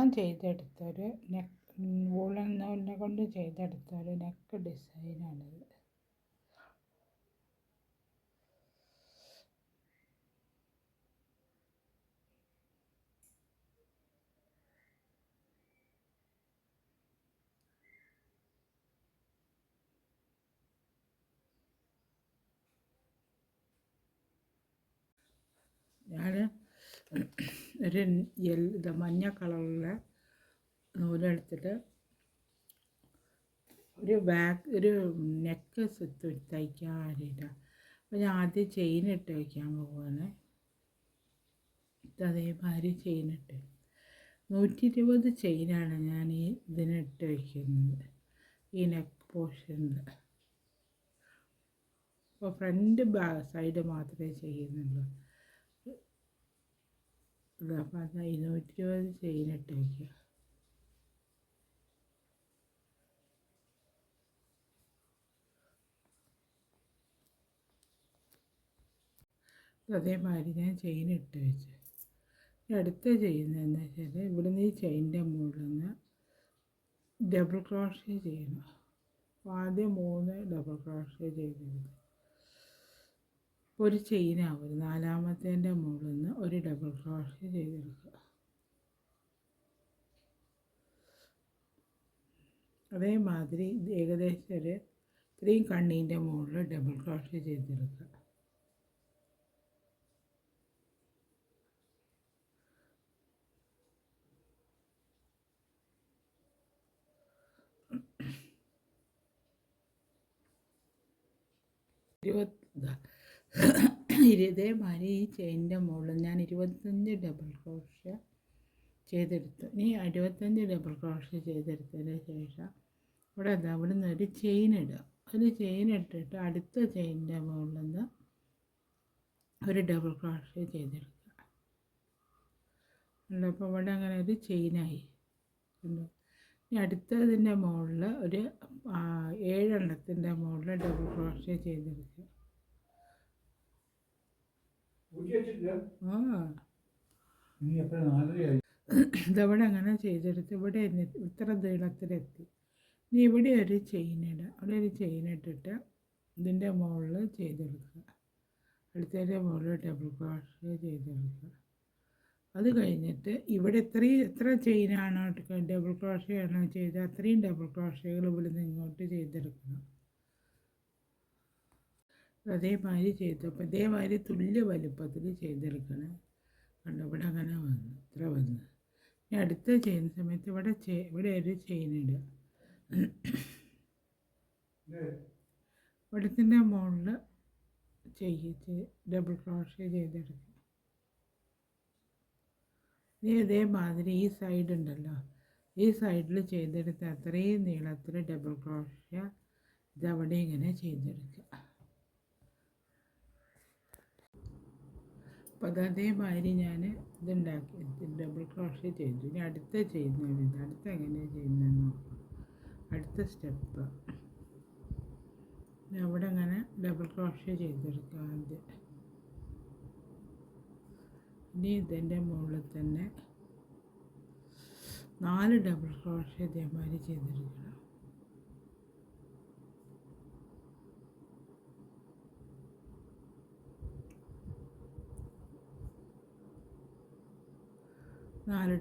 ഞാൻ ചെയ്തെടുത്തൊരു വൂളൻ നൂലിനെ കൊണ്ട് ചെയ്തെടുത്തൊരു നെക്ക് ഡിസൈനാണിത്. ഞാൻ ഒരു മഞ്ഞ കളറിലെ നൂലെടുത്തിട്ട് ഒരു നെക്ക് തയ്ക്കാൻ വേണ്ടിയിട്ടാണ്. അപ്പോൾ ഞാൻ ആദ്യം ചെയിനിട്ട് വയ്ക്കാൻ പോവുകയാണ്. അതേമാതിരി ചെയിനിട്ട് 120 ചെയിനാണ് ഞാൻ ഇതിനിട്ട് വയ്ക്കുന്നത്, ഈ നെക്ക് പോർഷനിൽ. അപ്പോൾ ഫ്രണ്ട് സൈഡ് മാത്രമേ ചെയ്യുന്നുള്ളൂ. അപ്പോൾ അത് 120 ചെയിനിട്ട് വയ്ക്കുക. അതേമാതിരി ഞാൻ ചെയിനിട്ട് വെച്ചു. അടുത്ത ചെയ്യുന്നതെന്ന് വെച്ചാൽ ഇവിടുന്ന് ഈ ചെയിനിൻ്റെ മുകളിൽ നിന്ന് ഡബിൾ ക്രോഷ്യ ചെയ്യണം. അപ്പോൾ ആദ്യം 3 ഡബിൾ ക്രോഷ്യ ചെയ്തെടുക്കും. ഒരു ചെയിനാവും. നാലാമത്തേൻ്റെ മുകളിൽ നിന്ന് ഒരു ഡബിൾ ക്രോഷ്യ ചെയ്തെടുക്കുക. അതേമാതിരി ഏകദേശം ഇത്രയും കണ്ണീൻ്റെ മുകളിൽ ഡബിൾ ക്രോഷ്യ ചെയ്തെടുക്കുക. ഇതേമാതിരി ഈ ചെയിനിൻ്റെ മുകളിൽ ഞാൻ 25 ഡബിൾ ക്രോഷ്യ ചെയ്തെടുത്തു. ഇനി 25 ഡബിൾ ക്രോഷ്യ ചെയ്തെടുത്തതിന് ശേഷം അവിടെ നിന്ന് ഒരു ചെയിൻ ഇടുക. ഒരു ചെയിൻ ഇട്ടിട്ട് അടുത്ത ചെയിനിൻ്റെ മുകളിൽ നിന്ന് ഒരു ഡബിൾ ക്രോഷ്യ ചെയ്തെടുക്കുക. അപ്പോൾ ഇവിടെ അങ്ങനെ ഒരു ചെയിനായി. ഇനി അടുത്തതിൻ്റെ മുകളിൽ ഒരു 7 എണ്ണത്തിൻ്റെ മുകളിൽ ഡബിൾ ക്രോഷ്യ ചെയ്തെടുക്കുക. ഇതവിടെ അങ്ങനെ ചെയ്തെടുത്ത് ഇവിടെ ഇത്ര നീളത്തിലെത്തി. ഇനി ഇവിടെ ഒരു ചെയിനിടുക. അവിടെ ഒരു ചെയിനിട്ടിട്ട് ഇതിൻ്റെ മുകളിൽ ചെയ്തെടുക്കുക. അടുത്തതിൻ്റെ മുകളിൽ ഡബിൾ ക്രോഷ്യ ചെയ്തെടുക്കുക. അത് കഴിഞ്ഞിട്ട് ഇവിടെ എത്ര ചെയിനാണോ ഡബിൾ ക്രോഷ്യാണോ ചെയ്ത് അത്രയും ഡബിൾ ക്രോഷ്യകൾ ഇവിടെ നിന്ന് ഇങ്ങോട്ട് ചെയ്തെടുക്കണം. അതേമാതിരി ചെയ്തപ്പോൾ ഇതേമാതിരി തുല്യ വലുപ്പത്തിൽ ചെയ്തെടുക്കണം. കണ്ടോ, ഇവിടെ അങ്ങനെ വന്നു, ഇത്ര വന്നു. ഇനി അടുത്ത ചെയ്യുന്ന സമയത്ത് ഇവിടെ ഒരു ചെയിനിടുക. ഇവിടത്തിൻ്റെ മുകളിൽ ഡബിൾ ക്രോഷ്യ ചെയ്തെടുക്കുക. ഇതേമാതിരി ഈ സൈഡ് ഉണ്ടല്ലോ, ഈ സൈഡിൽ ചെയ്തെടുത്ത് അത്രയും നീളത്തിൽ ഡബിൾ ക്രോഷ്യ ഇതവിടെ ഇങ്ങനെ ചെയ്തെടുക്കുക. അപ്പോൾ അതേമാതിരി ഞാൻ ഇതുണ്ടാക്കി ഡബിൾ ക്രോഷ്യ ചെയ്തു. ഇനി അടുത്ത ചെയ്യുന്നത് അടുത്ത എങ്ങനെയാണ് ചെയ്യുന്നതെന്ന് നോക്കാം. അടുത്ത സ്റ്റെപ്പ് അവിടെ അങ്ങനെ ഡബിൾ ക്രോഷ്യ ചെയ്തെടുക്കുക ആദ്യം. ഇനി ഇതിൻ്റെ മുകളിൽ തന്നെ 4 ഡബിൾ ക്രോഷ്യ ഇതേമാതിരി ചെയ്തെടുക്കണം.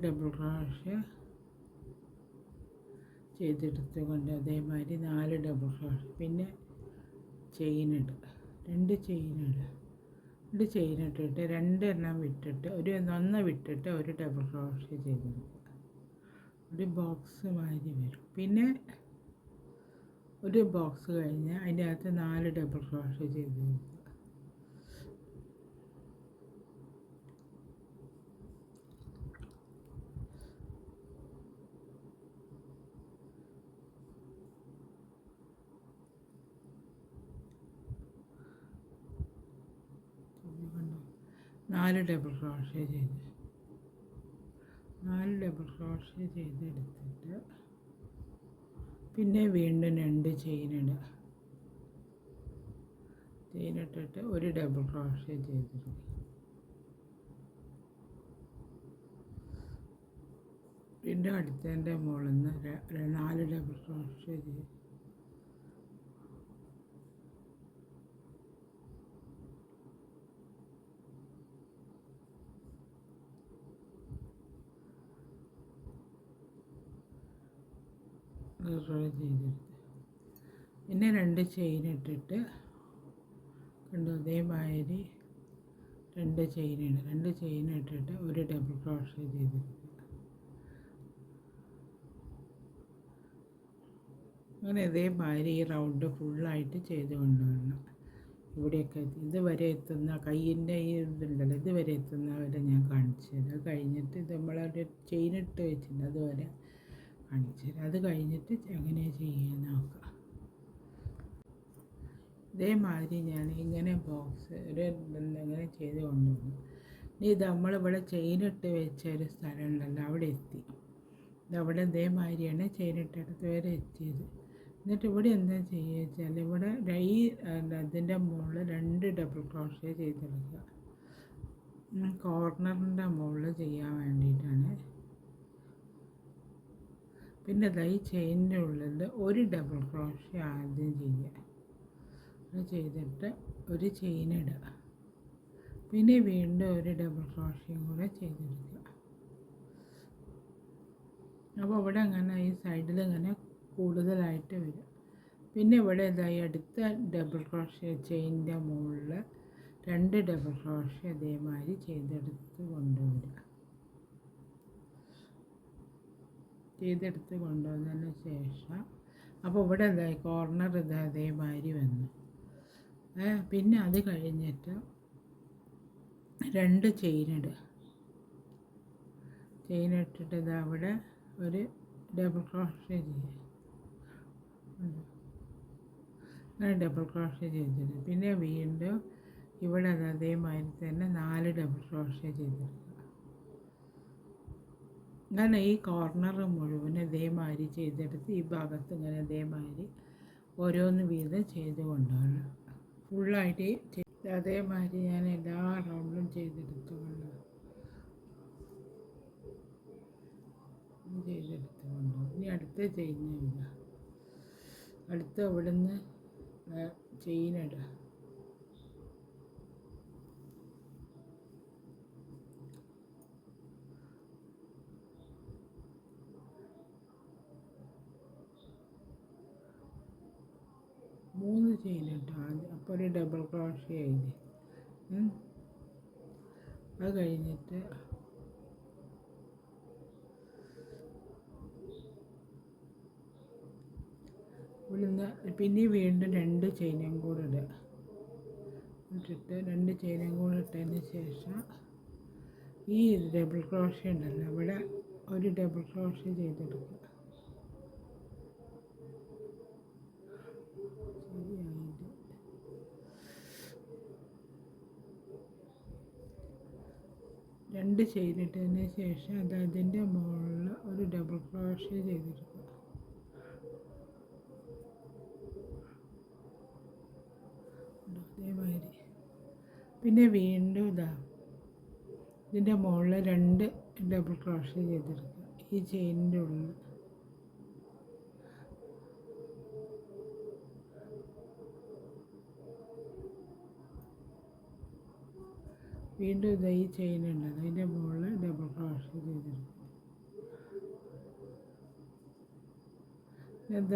ഡബിൾ ക്രോഷ്യ ചെയ്തെടുത്തുകൊണ്ട് അതേമാതിരി 4 ഡബിൾ ക്രോഷ്യ. പിന്നെ ചെയിനിടുക, 2 ചെയിനിടുക. 2 ചെയിനിട്ടിട്ട് 2 എണ്ണം വിട്ടിട്ട് ഒന്ന് വിട്ടിട്ട് ഒരു ഡബിൾ ക്രോഷ്യ ചെയ്തെടുക്കുക. ഒരു ബോക്സ് മാതിരി വരും. പിന്നെ ഒരു ബോക്സ് കഴിഞ്ഞ് അതിൻ്റെ അകത്ത് 4 ഡബിൾ ക്രോഷ്യ ചെയ്തെടുക്കുക. നാല് ഡബിൾ ക്രോഷ്യ ചെയ്ത് 4 ഡബിൾ ക്രോഷ്യ ചെയ്തെടുത്തിട്ട് പിന്നെ വീണ്ടും 2 ചെയിനിടുക. ചെയിനിട്ടിട്ട് ഒരു ഡബിൾ ക്രോഷ്യ ചെയ്തെടുക്കുക. പിന്നെ അടുത്തതിൻ്റെ മുകളിൽ നിന്ന് 4 ഡബിൾ ക്രോഷ്യ ചെയ്യും. ചെയ്തെടുത്ത് പിന്നെ 2 ചെയിൻ ഇട്ടിട്ട് കണ്ടു അതേമാതിരി 2 ചെയിൻ ഇട്ടിട്ട് ഒരു ഡബിൾ ക്രോഷ്യ ചെയ്തെടുക്കുക. അങ്ങനെ ഇതേമാതിരി ഈ റൗണ്ട് ഫുള്ളായിട്ട് ചെയ്ത് കൊണ്ടുവരണം. ഇവിടെയൊക്കെ ഇതുവരെ എത്തുന്ന കയ്യിൻ്റെ ഈ ഇതുണ്ടല്ലോ ഇതുവരെ എത്തുന്നവരെ ഞാൻ കാണിച്ചു തരാം. അത് കഴിഞ്ഞിട്ട് ഇത് നമ്മളൊരു ചെയിനിട്ട് വെച്ചിട്ടുണ്ട് അതുവരെ കാണിച്ചു തരാം. അത് കഴിഞ്ഞിട്ട് എങ്ങനെയാണ് ചെയ്യുക നോക്കാം. ഇതേമാതിരി ഞാൻ ഇങ്ങനെ ബോക്സ് ഒരു ഇങ്ങനെ ചെയ്ത് കൊണ്ടുവന്നു. ഇനി ഇത് നമ്മളിവിടെ ചെയിനിട്ട് വെച്ച ഒരു സ്ഥലം ഉണ്ടല്ലോ അവിടെ എത്തി. ഇതവിടെ ഇതേമാതിരിയാണ് ചെയിനിട്ടടുത്ത് വരെ എത്തിയത്. എന്നിട്ട് ഇവിടെ എന്താ ചെയ്യുക വെച്ചാൽ ഇവിടെ ഈ ഇതിൻ്റെ മുകളിൽ 2 ഡബിൾ ക്രോഷ്യ ചെയ്തെടുക്കുക. കോർണറിൻ്റെ മുകളിൽ ചെയ്യാൻ വേണ്ടിയിട്ടാണ്. പിന്നെ ഈ ചെയിനിൻ്റെ ഉള്ളിൽ ഒരു ഡബിൾ ക്രോഷ്യ ആദ്യം ചെയ്യുക. അത് ചെയ്തിട്ട് ഒരു ചെയിൻ ഇടുക. പിന്നെ വീണ്ടും ഒരു ഡബിൾ ക്രോഷ്യയും കൂടെ ചെയ്തെടുക്കുക. അപ്പോൾ ഇവിടെ അങ്ങനെ ഈ സൈഡിൽ ഇങ്ങനെ കൂടുതലായിട്ട് വരും. പിന്നെ ഇവിടെ ഇതായി അടുത്ത ഡബിൾ ക്രോഷ്യ ചെയിനിൻ്റെ മുകളിൽ 2 ഡബിൾ ക്രോഷ്യ അതേമാതിരി ചെയ്തെടുത്ത് കൊണ്ടുവന്നതിന് ശേഷം അപ്പോൾ ഇവിടെ ഇതായി കോർണർ അതേമാതിരി വന്നു. പിന്നെ അത് കഴിഞ്ഞിട്ട് 2 ചെയിനിട്ടിട്ട് അവിടെ ഒരു ഡബിൾ ക്രോഷ്യ ചെയ്യുക. അങ്ങനെ ഡബിൾ ക്രോഷ്യ ചെയ്തിട്ട് പിന്നെ വീണ്ടും ഇവിടെ അതേമാതിരി തന്നെ 4 ഡബിൾ ക്രോഷ്യ ചെയ്തെടുക്കുക. അങ്ങനെ ഈ കോർണർ മുഴുവൻ ഇതേമാതിരി ചെയ്തെടുത്ത് ഈ ഭാഗത്ത് ഇങ്ങനെ ഇതേമാതിരി ഓരോന്ന് വീതം ചെയ്ത് കൊണ്ടുപോകണം. ഫുള്ളായിട്ട് അതേമാതിരി ഞാൻ എല്ലാ റൗണ്ടിലും ചെയ്തെടുത്തുകൊണ്ട് ഇനി അടുത്ത ചെയിനിടുക. അടുത്ത ഇവിടുന്ന് ചെയിനിടുക. മൂന്ന് ചെയിൻ ഇട്ടു ആദ്യം. അപ്പോൾ ഒരു ഡബിൾ ക്രോഷ്യ ആയില്ലേ. അത് കഴിഞ്ഞിട്ട് ഇവിടുന്ന് പിന്നെ വീണ്ടും 2 ചെയിനും കൂടെ ഇടുക. ഇട്ടിട്ട് 2 ചെയിനും കൂടെ ഇട്ടതിന് ശേഷം ഈ ഡബിൾ ക്രോഷ്യ ഉണ്ടല്ലോ ഇവിടെ ഒരു ഡബിൾ ക്രോഷ്യ ചെയ്തെടുക്കുക. രണ്ട് ചെയിനിട്ടതിന് ശേഷം അതിൻ്റെ മുകളിൽ ഒരു ഡബിൾ ക്രോഷ്യ ചെയ്തെടുക്കുക. അതേമാതിരി പിന്നെ വീണ്ടും ഇതിൻ്റെ മുകളിൽ 2 ഡബിൾ ക്രോഷ്യ ചെയ്തെടുക്കുക. ഈ ചെയിനിൻ്റെ ഉള്ളിൽ വീണ്ടും ഈ ചെയിൻ ഉണ്ടല്ലോ അതിൻ്റെ മുകളിൽ ഡബിൾ ക്രോഷ്യ ചെയ്തെടുക്കുക.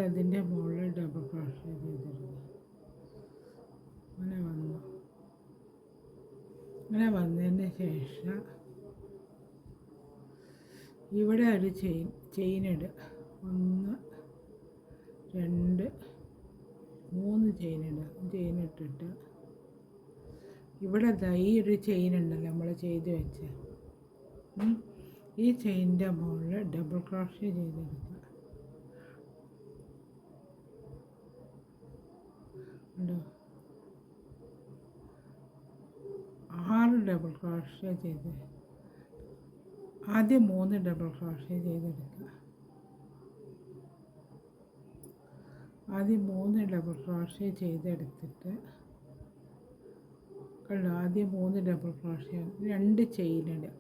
അതിൻ്റെ മുകളിൽ ഡബിൾ ക്രോഷ്യ ചെയ്തെടുക്കുക. അങ്ങനെ വന്നതിന് ശേഷം ഇവിടെ ഒരു ചെയിനിടുക. 1 2 3 ചെയിനിട്ടിട്ട് ഇവിടെ ഈ ഒരു ചെയിൻ ഉണ്ടല്ലോ നമ്മൾ ചെയ്ത് വെച്ച ഈ ചെയിനിൻ്റെ മുകളിൽ ഡബിൾ ക്രോഷ്യ ചെയ്തെടുക്കുക. 6 ഡബിൾ ക്രോഷ്യ ചെയ്ത് ആദ്യം 3 ഡബിൾ ക്രോഷ്യ ചെയ്തെടുക്കുക. ആദ്യം 3 ഡബിൾ ക്രോഷ്യ ചെയ്തെടുത്തിട്ട് ആദ്യം 3 ഡബിൾ ക്രോഷ്യ 2 ചെയിനിടുക.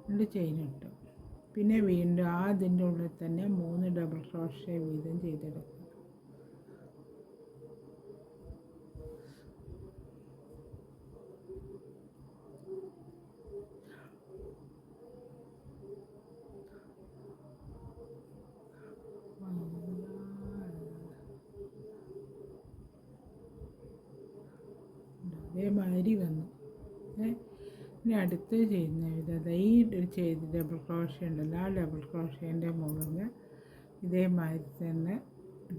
2 ചെയിനിട്ടു. പിന്നെ വീണ്ടും അതിൻ്റെ ഉള്ളിൽ തന്നെ 3 ഡബിൾ ക്രോഷ്യ വീതം ചെയ്തെടുക്കുക. അതേമാതിരി വന്നു. ഇനി അടുത്ത് ചെയ്യുന്ന വിധം ഈ ചെയ്ത് ഡബിൾ ക്രോഷ്യ ഉണ്ടല്ലോ, ആ ഡബിൾ ക്രോഷ്യേൻ്റെ മുകളിൽ ഇതേമാതിരി തന്നെ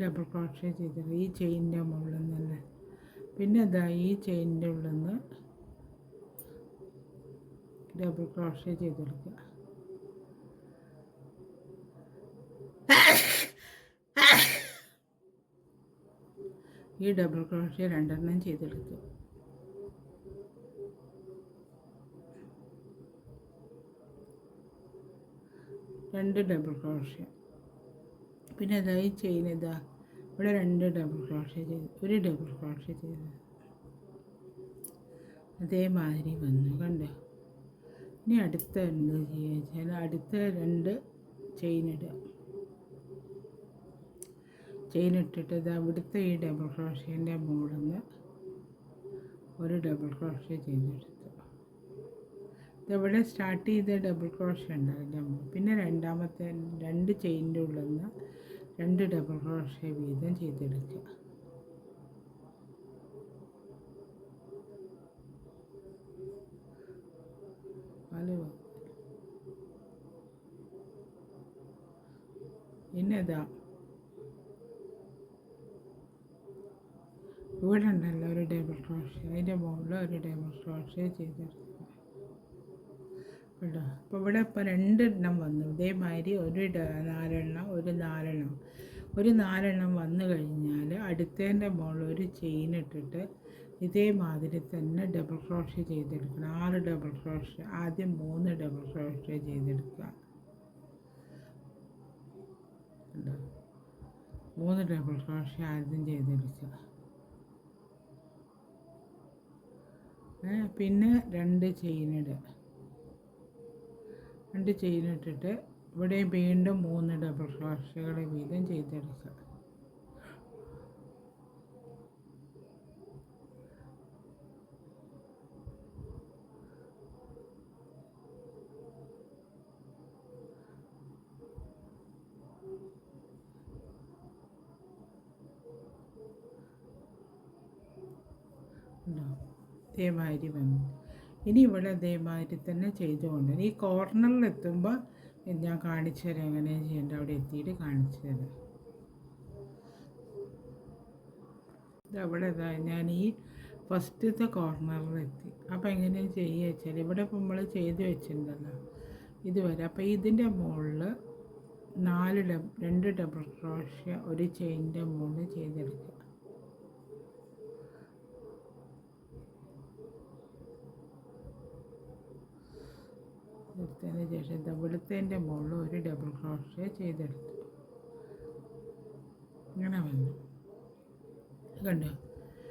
ഡബിൾ ക്രോഷ്യ ചെയ്തത് ഈ ചെയിനിൻ്റെ മുകളിൽ നിന്ന് തന്നെ. പിന്നെ ഇതാ ഈ ചെയിനിൻ്റെ ഉള്ളിൽ നിന്ന് ഡബിൾ ക്രോഷ്യ ചെയ്തെടുക്കുക. ഈ ഡബിൾ ക്രോഷ്യ 2 ചെയ്തെടുക്കുക. രണ്ട് ഡബിൾ ക്രോഷ്യ. പിന്നെ ഇതാ ഈ ചെയിൻ ഇതാ ഇവിടെ 2 ഡബിൾ ക്രോഷ്യ ചെയ്ത് 1 ഡബിൾ ക്രോഷ്യ ചെയ്ത് അതേമാതിരി വന്നു, കണ്ടോ. ഇനി അടുത്ത എന്താ ചെയ്യുക വെച്ചാൽ അടുത്ത 2 ചെയിൻ ഇടുക. ചെയിൻ ഇട്ടിട്ട് ഇത് അവിടുത്തെ ഈ ഡബിൾ ക്രോഷ്യേൻ്റെ മുകളിൽ നിന്ന് 1 ഡബിൾ ക്രോഷ്യ ചെയ്തെടുത്തു. ഇതവിടെ സ്റ്റാർട്ട് ചെയ്ത ഡബിൾ ക്രോഷ്യ ഉണ്ടാവില്ല. പിന്നെ രണ്ടാമത്തെ 2 ചെയിനിൻ്റെ ഉള്ളിൽ നിന്ന് 2 ഡബിൾ ക്രോഷ്യ വീതം ചെയ്തെടുക്കുക. പിന്നെ ഇതാ ഇവിടെ ഉണ്ടല്ലോ 1 ഡബിൾ ക്രോഷ്യ, അതിൻ്റെ മുകളിൽ 1 ഡബിൾ ക്രോഷ്യ ചെയ്തെടുക്കുക. കേട്ടോ. അപ്പോൾ ഇവിടെ ഇപ്പോൾ 2 എണ്ണം വന്നു. ഇതേമാതിരി 4 എണ്ണം വന്നു കഴിഞ്ഞാൽ അടുത്തതിൻ്റെ മുകളിൽ 1 ചെയിൻ ഇട്ടിട്ട് ഇതേമാതിരി തന്നെ ഡബിൾ ക്രോഷ്യ ചെയ്തെടുക്കണം. 6 ഡബിൾ ക്രോഷ്യ. ആദ്യം 3 ഡബിൾ ക്രോഷ്യ ചെയ്തെടുക്കുക. 3 ഡബിൾ ക്രോഷ്യ ആദ്യം ചെയ്തെടുക്കുക. പിന്നെ 2 ചെയിൻ ഇടുക. 2 ചെയിൻ ഇട്ടിട്ട് ഇവിടെ വീണ്ടും 3 ഡബിൾ ക്രോഷ്യകൾ വീതം ചെയ്തെടുക്കുക. ഇതേമാതിരി വന്നു. ഇനി ഇവിടെ ഇതേമാതിരി തന്നെ ചെയ്തുകൊണ്ട് ഈ കോർണറിലെത്തുമ്പോൾ ഞാൻ കാണിച്ചു തരാം എങ്ങനെയാണ് ചെയ്യേണ്ടത്. അവിടെ എത്തിയിട്ട് കാണിച്ചു തരാം. ഇതവിടെ ഞാൻ ഈ ഫസ്റ്റത്തെ കോർണറിലെത്തി. അപ്പോൾ എങ്ങനെയാണ് ചെയ്യുക വെച്ചാൽ ഇവിടെ ഇപ്പോൾ നമ്മൾ ചെയ്ത് വെച്ചിട്ടുണ്ടല്ലോ ഇതുവരെ. അപ്പോൾ ഇതിൻ്റെ മുകളിൽ 2 ഡബിൾ ക്രോഷ്യ 1 ചെയിനിൻ്റെ മുകളിൽ ചെയ്തെടുക്കുക. എടുത്തതിന് ശേഷം ഇവിടുത്തെ മുകളിൽ 1 ഡബിൾ ക്രോഷ്യ ചെയ്തെടുത്തു. ഇങ്ങനെ വന്നു, കണ്ടോ.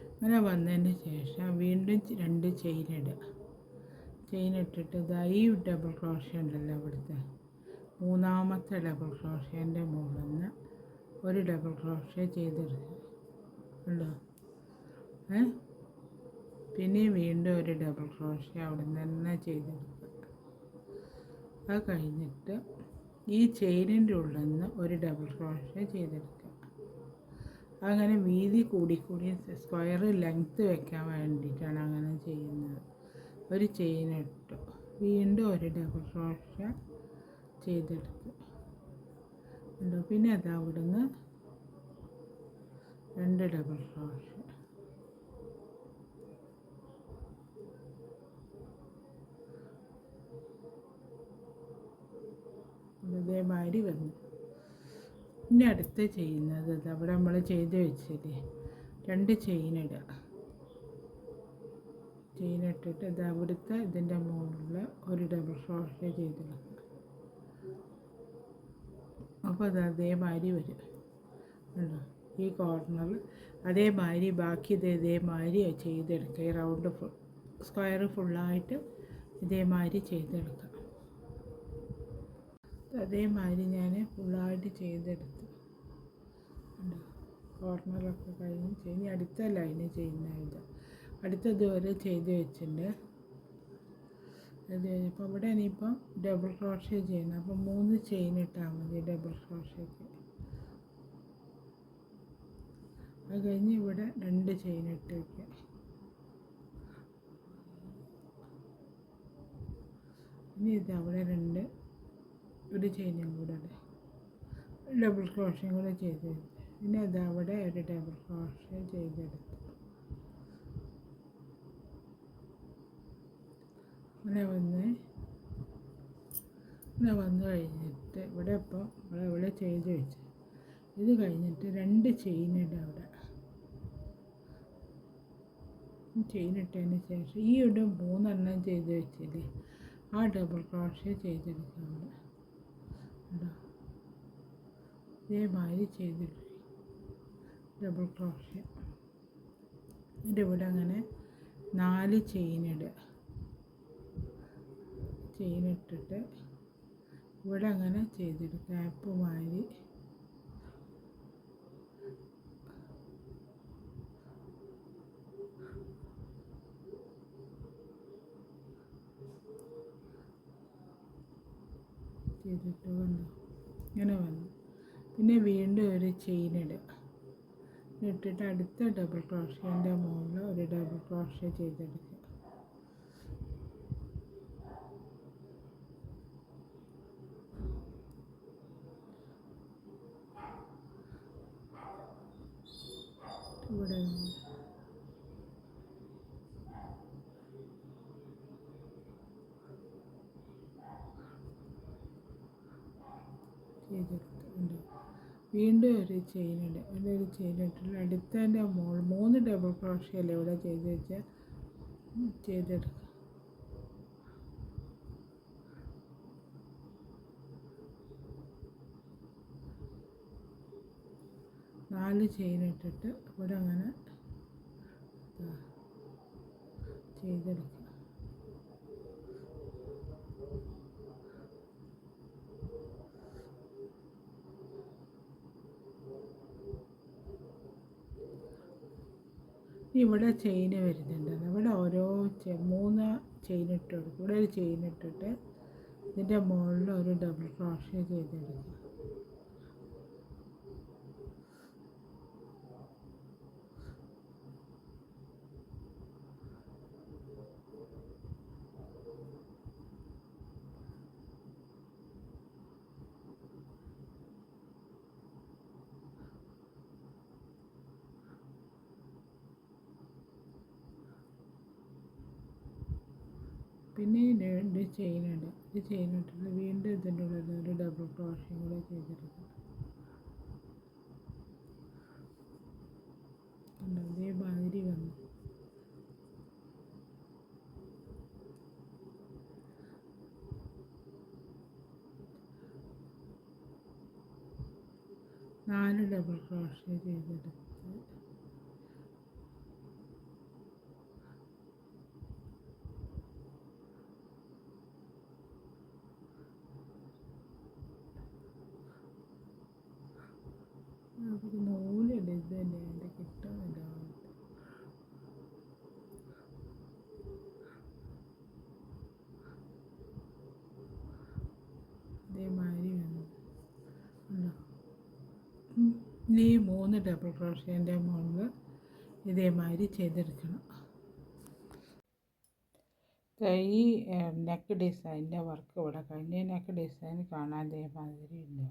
ഇങ്ങനെ വന്നതിന് ശേഷം വീണ്ടും 2 ചെയിൻ ഇടുക. ചെയിൻ ഇട്ടിട്ട് ഈ ഡബിൾ ക്രോഷ്യ ഉണ്ടല്ലോ ഇവിടുത്തെ 3ാമത്തെ ഡബിൾ ക്രോഷ്യേൻ്റെ മുകളിൽ നിന്ന് 1 ഡബിൾ ക്രോഷ്യ ചെയ്തെടുക്കുക. കണ്ടോ. പിന്നെ വീണ്ടും 1 ഡബിൾ ക്രോഷ്യ അവിടെ നിന്ന് തന്നെ ചെയ്തെടുക്കുക. അത് കഴിഞ്ഞിട്ട് ഈ ചെയിനിൻ്റെ ഉള്ളിൽ നിന്ന് 1 ഡബിൾ ക്രോഷ്യ ചെയ്തെടുക്കുക. അങ്ങനെ വീതി കൂടി സ്ക്വയർ ലെങ്ത്ത് വെക്കാൻ വേണ്ടിയിട്ടാണ് അങ്ങനെ ചെയ്യുന്നത്. 1 ചെയിൻ ഇട്ടു, വീണ്ടും 1 ഡബിൾ ക്രോഷ്യ ചെയ്തെടുക്കുക. പിന്നെ അത് അവിടുന്ന് 2 ഡബിൾ ക്രോഷ്യ. ഇതേമാതിരി വന്നു. ഇനി അടുത്ത് ചെയ്യുന്നത് അവിടെ നമ്മൾ ചെയ്ത് വെച്ചില്ലേ 2 ചെയിൻ ഇടുക. ചെയിൻ ഇട്ടിട്ട് അവിടുത്തെ ഇതിൻ്റെ മുകളിൽ 1 ഡബിൾ ക്രോഷ്യ ചെയ്തെടുക്കുക. അപ്പോൾ അതേമാതിരി വരും. ഉണ്ടോ. ഈ കോർണർ അതേമാതിരി ബാക്കി ഇതേമാതിരി ചെയ്തെടുക്കുക. ഈ റൗണ്ട് സ്ക്വയർ ഫുള്ളായിട്ട് ഇതേമാതിരി ചെയ്തെടുക്കുക. അതേമാതിരി ഞാൻ ഫുള്ളായിട്ട് ചെയ്തെടുത്തു. കോർണറൊക്കെ കഴിഞ്ഞ് ഇനി അടുത്ത ലൈന് ചെയ്യുന്ന ഇത് അടുത്തതുവരെ ചെയ്ത് വെച്ചിട്ടുണ്ട്. അത് കഴിഞ്ഞപ്പോൾ ഇവിടെ ഇനിയിപ്പം ഡബിൾ ക്രോഷ്യ ചെയ്യണം. അപ്പം 3 ചെയിൻ ഇട്ടാൽ മതി ഡബിൾ ക്രോഷ്യക്ക്. അത് കഴിഞ്ഞ് ഇവിടെ 2 ചെയിൻ ഇട്ട് വയ്ക്കുക. ഇനി ഇത് അവിടെ 1 ചെയിനും കൂടെ ഡബിൾ ക്രോഷ്യം കൂടെ ചെയ്ത് വെച്ചു. പിന്നെ അത് അവിടെ ഒരു ഡബിൾ ക്രോഷ്യ ചെയ്തെടുത്തു. അങ്ങനെ വന്ന് കഴിഞ്ഞിട്ട് ഇവിടെ ഇപ്പോൾ ഇവിടെ ചെയ്ത് വെച്ചു. ഇത് കഴിഞ്ഞിട്ട് 2 ചെയിൻ ഇടുക. അവിടെ ചെയിൻ ഇട്ടതിന് ശേഷം ഈ 3 ചെയ്ത് വെച്ചില്ലേ ആ ഡബിൾ ക്രോഷ്യ ചെയ്തെടുക്കുക. അവിടെ ഇതേമാതിരി ചെയ്തെടുക്കുക ഡബിൾ ക്രോഷ്യ. എന്നിട്ട് ഇവിടെ അങ്ങനെ 4 ചെയിൻ ഇടുക. ചെയിൻ ഇട്ടിട്ട് ഇവിടെ അങ്ങനെ ചെയ്തെടുക്കുക. ക്യാപ്പ് മാതിരി ചെയ്തിട്ട് കണ്ടോ ഇങ്ങനെ വന്നു. പിന്നെ വീണ്ടും ഒരു ചെയിൻ ഇടുക. ഇട്ടിട്ട് അടുത്ത ഡബിൾ ക്രോഷ്യൻ്റെ മുകളിൽ ഒരു ഡബിൾ ക്രോഷ്യ ചെയ്തെടുക്കുക. ഇവിടെ ചെയ്തെടുത്തിട്ടുണ്ട്. വീണ്ടും ഒരു ചെയിൻ ഇടുക. ഇവിടെ ഒരു ചെയിൻ ഇട്ടിട്ട് അടുത്തതിൻ്റെ മുകളിൽ 3 ഡബിൾ ക്രോഷ്യല്ലേ ഇവിടെ ചെയ്ത് വെച്ചാൽ ചെയ്തെടുക്കുക. നാല് ചെയിൻ ഇട്ടിട്ട് ഇവിടെ അങ്ങനെ ചെയ്തെടുക്കുക. ഇവിടെ ചെയിൻ വരുന്നുണ്ട്. ഇവിടെ ഓരോ 3 ചെയിൻ ഇട്ട് കൊടുക്കും. ഇവിടെ ഒരു ചെയിൻ ഇട്ടിട്ട് ഇതിൻ്റെ മുകളിൽ ഒരു ഡബിൾ ക്രോഷ്യ ചെയ്തെടുക്കുക. പിന്നെ ഈ 2 ചെയിൻ ഇടുക. ഈ ചെയിൻ ഇട്ടിട്ട് വീണ്ടും ഇതിൻ്റെ ഉള്ളിൽ ഒരു ഡബിൾ ക്രോഷ്യം കൂടെ ചെയ്തെടുക്കുക. അതേമാതിരി വന്നു. നാല് ഡബിൾ ക്രോഷ്യ ചെയ്തെടുത്ത് നൂലില്ല. ഇത് തന്നെ എൻ്റെ കിട്ടുന്നില്ല. ഇതേമാതിരി വന്നു. ഇനി 3 ഡബിൾ ക്രോഷ്യേൻ്റെ മുകളിൽ ഇതേമാതിരി ചെയ്തെടുക്കണം. ഈ നെക്ക് ഡിസൈനിൻ്റെ വർക്ക് ഇവിടെ കഴിഞ്ഞ നെക്ക് ഡിസൈൻ കാണാൻ ഇതേമാതിരി ഉണ്ടോ.